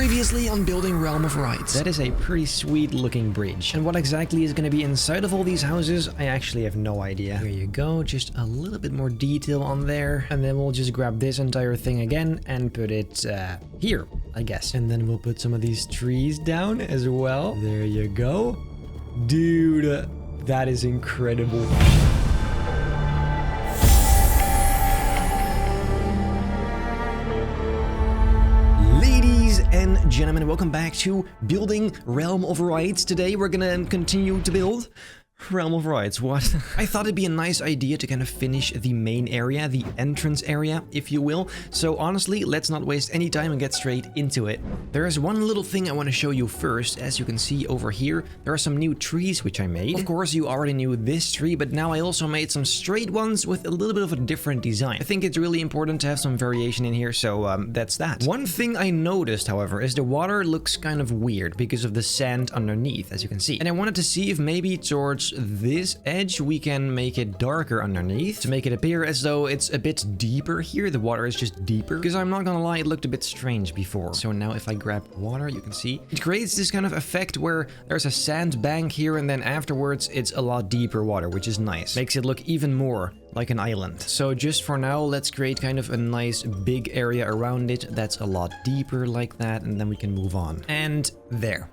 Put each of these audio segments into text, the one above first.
Previously on building Realm of Rights. That is a pretty sweet looking bridge. And what exactly is going to be inside of all these houses, I actually have no idea. Here you go, just a little bit more detail on there. And then we'll just grab this entire thing again and put it here, I guess. And then we'll put some of these trees down as well. There you go. Dude, that is incredible. Ladies and gentlemen, welcome back to building Realm of Rights. Today we're gonna continue to build Realm of Rights. What? I thought it'd be a nice idea to kind of finish the main area, the entrance area, if you will. So honestly, let's not waste any time and get straight into it. There is one little thing I want to show you first. As you can see over here, there are some new trees which I made. Of course, you already knew this tree, but now I also made some straight ones with a little bit of a different design. I think it's really important to have some variation in here, so that's that. One thing I noticed, however, is the water looks kind of weird because of the sand underneath, as you can see. And I wanted to see if maybe towards this edge we can make it darker underneath to make it appear as though it's a bit deeper here. The water is just deeper, because I'm not gonna lie, it looked a bit strange before. So now if I grab water, you can see it creates this kind of effect where there's a sand bank here and then afterwards it's a lot deeper water, which is nice. Makes it look even more like an island. So just for now, let's create kind of a nice big area around it that's a lot deeper like that, and then we can move on. And there.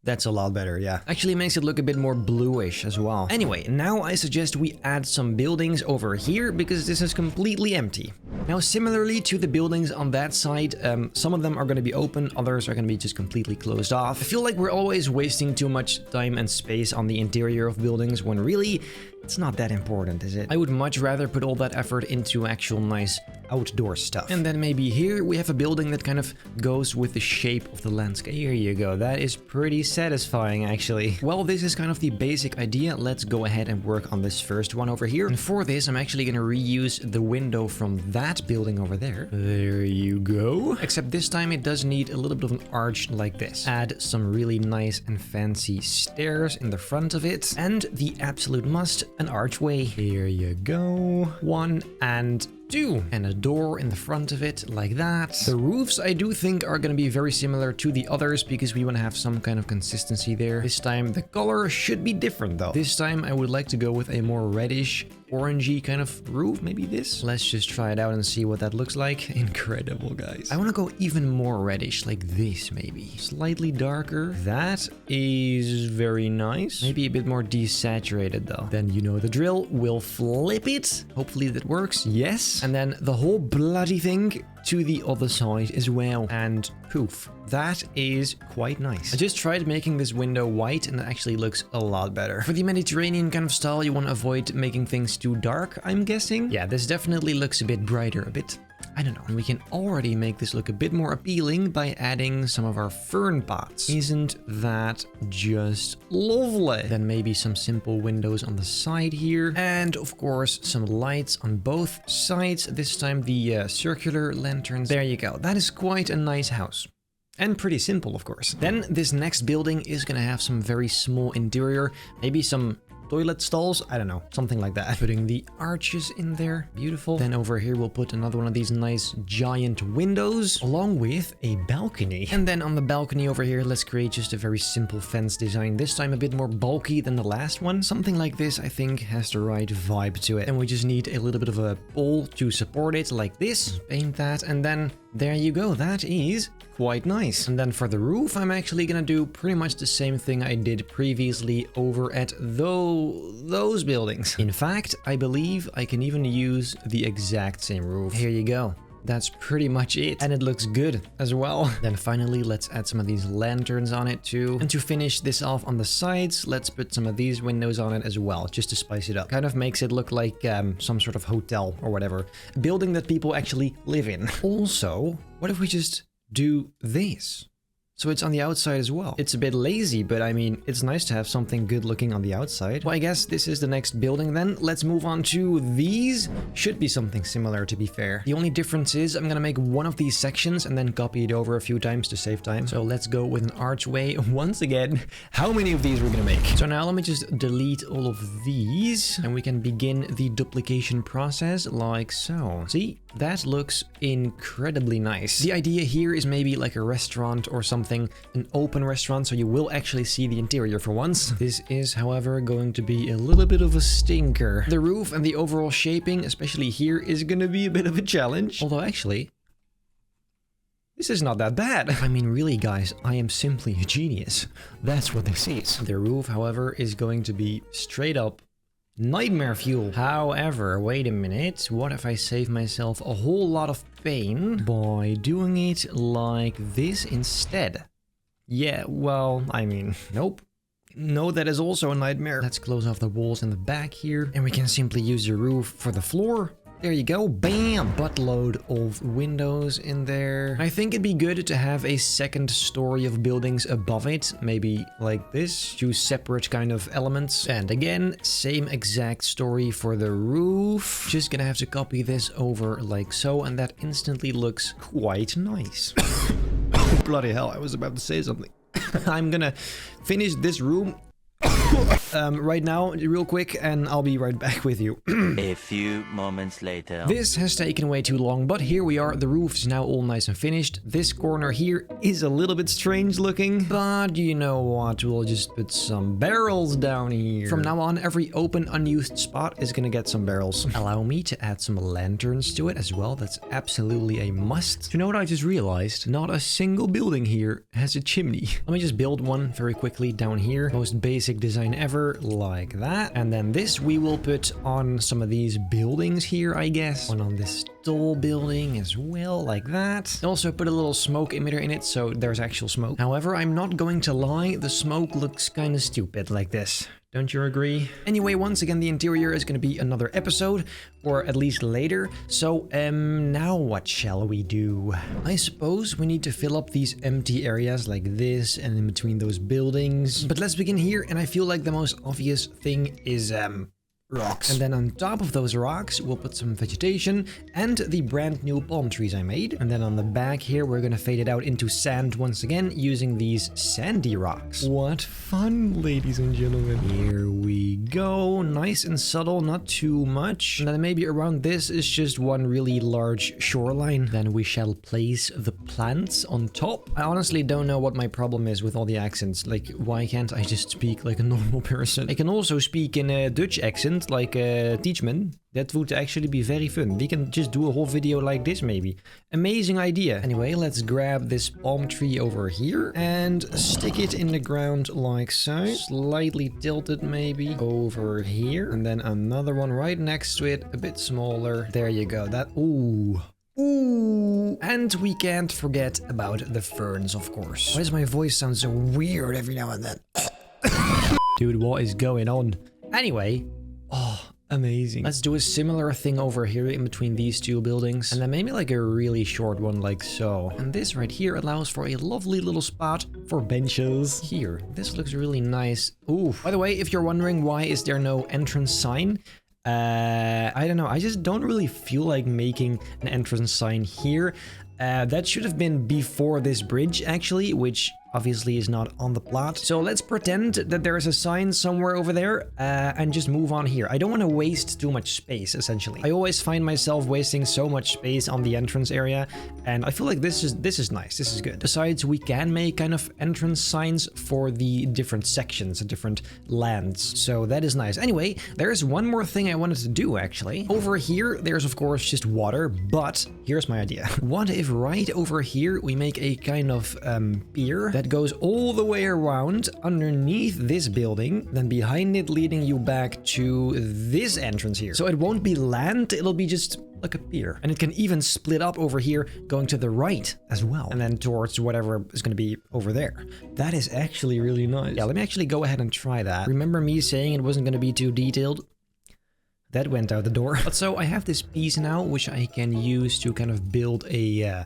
That's a lot better, yeah. Actually makes it look a bit more bluish as well. Anyway, now I suggest we add some buildings over here because this is completely empty. Now, similarly to the buildings on that side, some of them are going to be open, others are going to be just completely closed off. I feel like we're always wasting too much time and space on the interior of buildings when really it's not that important, is it? I would much rather put all that effort into actual nice outdoor stuff. And then maybe here we have a building that kind of goes with the shape of the landscape. Here you go. That is pretty satisfying, actually. Well, this is kind of the basic idea. Let's go ahead and work on this first one over here. And for this, I'm actually going to reuse the window from that building over there. There you go. Except this time it does need a little bit of an arch like this. Add some really nice and fancy stairs in the front of it. And the absolute must, an archway. Here you go. 1 and 2. And a door in the front of it, like that. The roofs, I do think, are going to be very similar to the others because we want to have some kind of consistency there. This time, the color should be different, though. This time, I would like to go with a more reddish, orangey kind of roof. Maybe this. Let's just try it out and see what that looks like. Incredible, guys. I want to go even more reddish, like this, maybe. Slightly darker. That is very nice. Maybe a bit more desaturated, though. Then you know the drill. We'll flip it. Hopefully that works. Yes. And then the whole bloody thing to the other side as well. And poof. That is quite nice. I just tried making this window white and it actually looks a lot better. For the Mediterranean kind of style, you want to avoid making things too dark, I'm guessing. Yeah, this definitely looks a bit brighter, a bit... I don't know. And we can already make this look a bit more appealing by adding some of our fern pots. Isn't that just lovely? Then maybe some simple windows on the side here. And of course, some lights on both sides. This time the circular lanterns. There you go. That is quite a nice house. And pretty simple, of course. Then this next building is gonna have some very small interior. Maybe some toilet stalls, I don't know, something like that. Putting the arches in there, beautiful. Then over here we'll put another one of these nice giant windows along with a balcony. And then on the balcony over here, let's create just a very simple fence design. This time a bit more bulky than the last one. Something like this, I think, has the right vibe to it. And we just need a little bit of a pole to support it like this. Paint that, and then there you go. That is quite nice. And then for the roof, I'm actually gonna do pretty much the same thing I did previously over at those buildings. In fact, I believe I can even use the exact same roof. Here you go. That's pretty much it. And it looks good as well. Then finally, let's add some of these lanterns on it too. And to finish this off on the sides, let's put some of these windows on it as well, just to spice it up. Kind of makes it look like some sort of hotel or whatever. A building that people actually live in. Also, what if we just do this? So it's on the outside as well. It's a bit lazy, but I mean, it's nice to have something good looking on the outside. Well, I guess this is the next building then. Let's move on to these. Should be something similar, to be fair. The only difference is I'm gonna make one of these sections and then copy it over a few times to save time. So let's go with an archway once again. How many of these we're gonna make? So now let me just delete all of these and we can begin the duplication process like so. See? That looks incredibly nice. The idea here is maybe like a restaurant or something, an open restaurant, so you will actually see the interior for once. This is, however, going to be a little bit of a stinker. The roof and the overall shaping, especially here, is going to be a bit of a challenge. Although actually, this is not that bad. I mean, really, guys, I am simply a genius. That's what this is. The roof, however, is going to be straight up nightmare fuel. However, wait a minute. What if I save myself a whole lot of pain by doing it like this instead? Yeah, well, I mean, nope. No, that is also a nightmare. Let's close off the walls in the back here, and we can simply use the roof for the floor. There you go, bam! Buttload of windows in there. I think it'd be good to have a second story of buildings above it, maybe like this, 2 separate kind of elements. And again, same exact story for the roof. Just gonna have to copy this over like so, and that instantly looks quite nice. Bloody hell, I was about to say something. I'm gonna finish this room right now, real quick, and I'll be right back with you. A few moments later. This has taken way too long, but here we are. The roof is now all nice and finished. This corner here is a little bit strange looking, but you know what? We'll just put some barrels down here. From now on, every open, unused spot is gonna get some barrels. Allow me to add some lanterns to it as well. That's absolutely a must. You know what I just realized? Not a single building here has a chimney. Let me just build one very quickly down here. Most basic design ever, like that. And then this we will put on some of these buildings here, I guess. One on this tall building as well, like that. Also put a little smoke emitter in it, so there's actual smoke. However, I'm not going to lie, the smoke looks kind of stupid like this. Don't you agree? Anyway, once again, the interior is going to be another episode, or at least later. So, now what shall we do? I suppose we need to fill up these empty areas like this and in between those buildings. But let's begin here, and I feel like the most obvious thing is, rocks. And then on top of those rocks, we'll put some vegetation and the brand new palm trees I made. And then on the back here, we're gonna fade it out into sand once again using these sandy rocks. What fun, ladies and gentlemen. Here we go. Nice and subtle, not too much. And then maybe around this is just one really large shoreline. Then we shall place the plants on top. I honestly don't know what my problem is with all the accents. Like, why can't I just speak like a normal person? I can also speak in a Dutch accent, like Teachman. That would actually be very fun. We can just do a whole video like this, maybe. Amazing idea. Anyway, let's grab this palm tree over here and stick it in the ground like so. Slightly tilted maybe over here. And then another one right next to it, a bit smaller. There you go. That, ooh. Ooh. And we can't forget about the ferns, of course. Why does my voice sound so weird every now and then? Dude, what is going on? Anyway. Oh, amazing. Let's do a similar thing over here in between these 2 buildings. And then maybe like a really short one like so. And this right here allows for a lovely little spot for benches. Here, this looks really nice. Ooh. By the way, if you're wondering why is there no entrance sign, I don't know. I just don't really feel like making an entrance sign here. That should have been before this bridge, actually, which obviously is not on the plot. So let's pretend that there is a sign somewhere over there and just move on here. I don't want to waste too much space, essentially. I always find myself wasting so much space on the entrance area, and I feel like this is nice. This is good. Besides, we can make kind of entrance signs for the different sections, the different lands. So that is nice. Anyway, there's one more thing I wanted to do, actually. Over here, there's of course just water, but here's my idea. What if right over here we make a kind of pier that goes all the way around underneath this building, then behind it leading you back to this entrance here. So it won't be land, it'll be just like a pier. And it can even split up over here, going to the right as well. And then towards whatever is going to be over there. That is actually really nice. Yeah, let me actually go ahead and try that. Remember me saying it wasn't going to be too detailed? That went out the door. But so I have this piece now, which I can use to kind of build a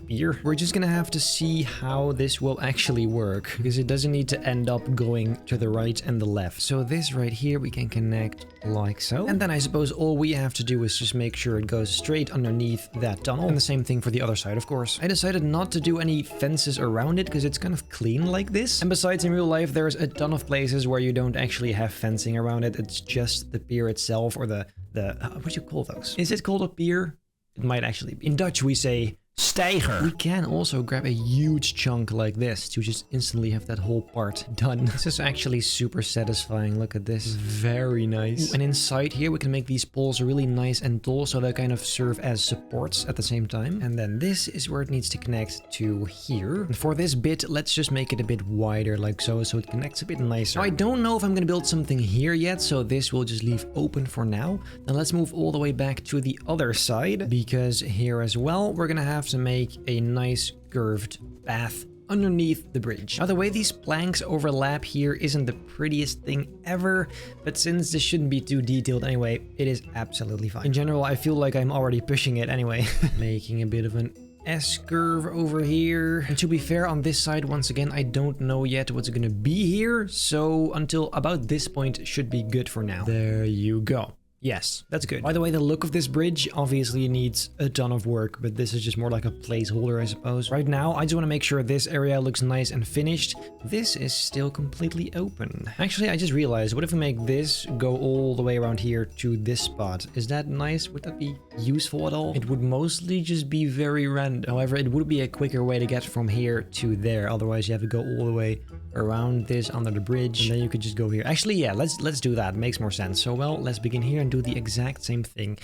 pier. We're just gonna have to see how this will actually work, because it doesn't need to end up going to the right and the left. So this right here, we can connect like so. And then I suppose all we have to do is just make sure it goes straight underneath that tunnel. And the same thing for the other side, of course. I decided not to do any fences around it, because it's kind of clean like this. And besides, in real life, there's a ton of places where you don't actually have fencing around it. It's just the pier itself, or the what do you call those? Is it called a pier? It might actually be. In Dutch, we say steiger. We can also grab a huge chunk like this to just instantly have that whole part done. This is actually super satisfying. Look at this. Very nice. Ooh, and inside here, we can make these poles really nice and tall so they kind of serve as supports at the same time. And then this is where it needs to connect to here. And for this bit, let's just make it a bit wider like so it connects a bit nicer. Now, I don't know if I'm going to build something here yet, so this will just leave open for now. Then let's move all the way back to the other side, because here as well, we're going to have to make a nice curved path underneath the bridge. Now, the way these planks overlap here isn't the prettiest thing ever, but since this shouldn't be too detailed anyway, it is absolutely fine. In general, I feel like I'm already pushing it anyway. Making a bit of an S-curve over here. And to be fair, on this side, once again, I don't know yet what's gonna be here, so until about this point should be good for now. There you go. Yes, that's good. By the way, the look of this bridge obviously needs a ton of work, but this is just more like a placeholder, I suppose. Right now, I just want to make sure this area looks nice and finished. This is still completely open. Actually, I just realized, what if we make this go all the way around here to this spot? Is that nice? Would that be useful at all? It would mostly just be very random. However, it would be a quicker way to get from here to there. Otherwise, you have to go all the way around this under the bridge, and then you could just go here. Actually, yeah, let's do that. Makes more sense. So, well, let's begin here and do the exact same thing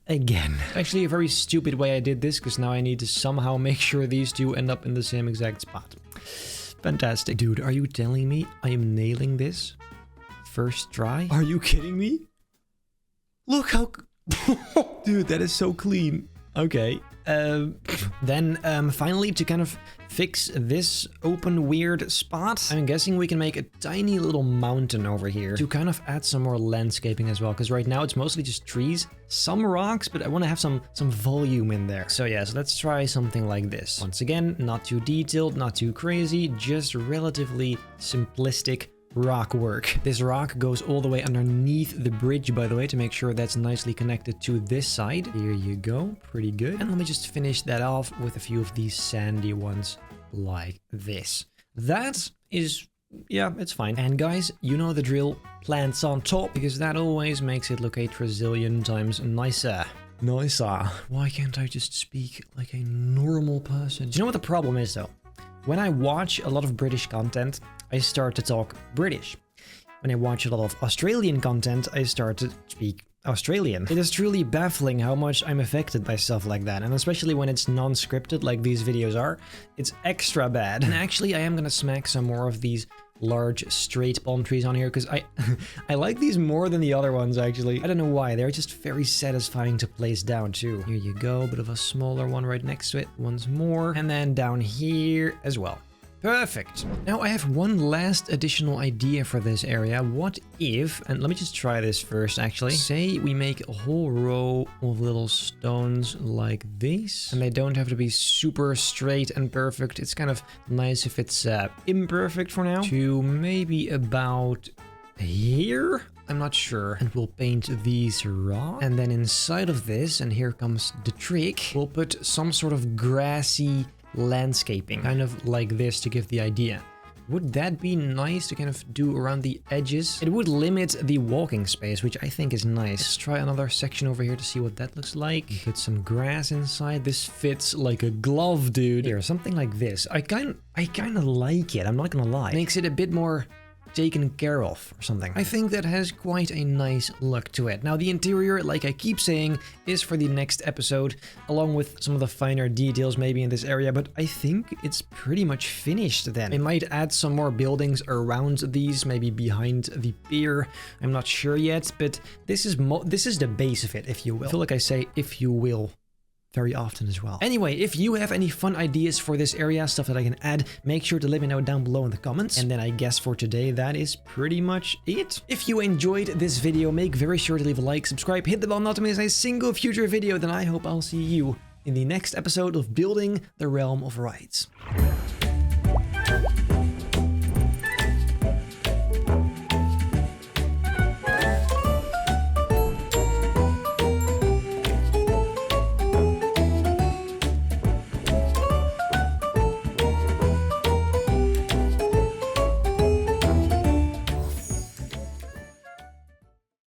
again. Actually, a very stupid way I did this, because now I need to somehow make sure these two end up in the same exact spot. Fantastic. Dude, are you telling me I am nailing this? First try? Are you kidding me? Look how... Dude, that is so clean. Okay. Then finally, to kind of fix this open weird spot, I'm guessing we can make a tiny little mountain over here to kind of add some more landscaping as well, because right now it's mostly just trees, some rocks, but I want to have some volume in there. So yes, let's try something like this. Once again, not too detailed, not too crazy, just relatively simplistic rock work. This rock goes all the way underneath the bridge, by the way, to make sure that's nicely connected to this side. Here you go. Pretty good. And let me just finish that off with a few of these sandy ones like this. That is, yeah, it's fine. And guys, you know the drill. Plants on top, because that always makes it look a trillion times nicer. Nicer. Why can't I just speak like a normal person? Do you know what the problem is, though? When I watch a lot of British content, I start to talk British. When I watch a lot of Australian content, I start to speak Australian. It is truly baffling how much I'm affected by stuff like that, and especially when it's non-scripted like these videos are, it's extra bad. And actually, I am gonna smack some more of these large straight palm trees on here, because I like these more than the other ones, actually. I don't know why, they're just very satisfying to place down too. Here you go, bit of a smaller one right next to it, once more, and then down here as well. Perfect. Now I have one last additional idea for this area. What if, and let me just try this first actually, say we make a whole row of little stones like this, and they don't have to be super straight and perfect. It's kind of nice if it's imperfect for now, to maybe about here. I'm not sure. And we'll paint these raw. And then inside of this, and here comes the trick, we'll put some sort of grassy landscaping, kind of like this, to give the idea. Would that be nice to kind of do around the edges? It would limit the walking space, which I think is nice. Let's try another section over here to see what that looks like. Put some grass inside. This fits like a glove, dude. Here, something like this. I kind of like it, I'm not gonna lie. Makes it a bit more taken care of or something. I think that has quite a nice look to it. Now the interior, like I keep saying, is for the next episode, along with some of the finer details maybe in this area, but I think it's pretty much finished then. I might add some more buildings around these, maybe behind the pier. I'm not sure yet, but this is the base of it, if you will. I feel like I say if you will very often as well. Anyway, if you have any fun ideas for this area, stuff that I can add, make sure to let me know down below in the comments. And then I guess for today, that is pretty much it. If you enjoyed this video, make very sure to leave a like, subscribe, hit the bell not to miss a single future video. Then I hope I'll see you in the next episode of Building the Realm of Rights.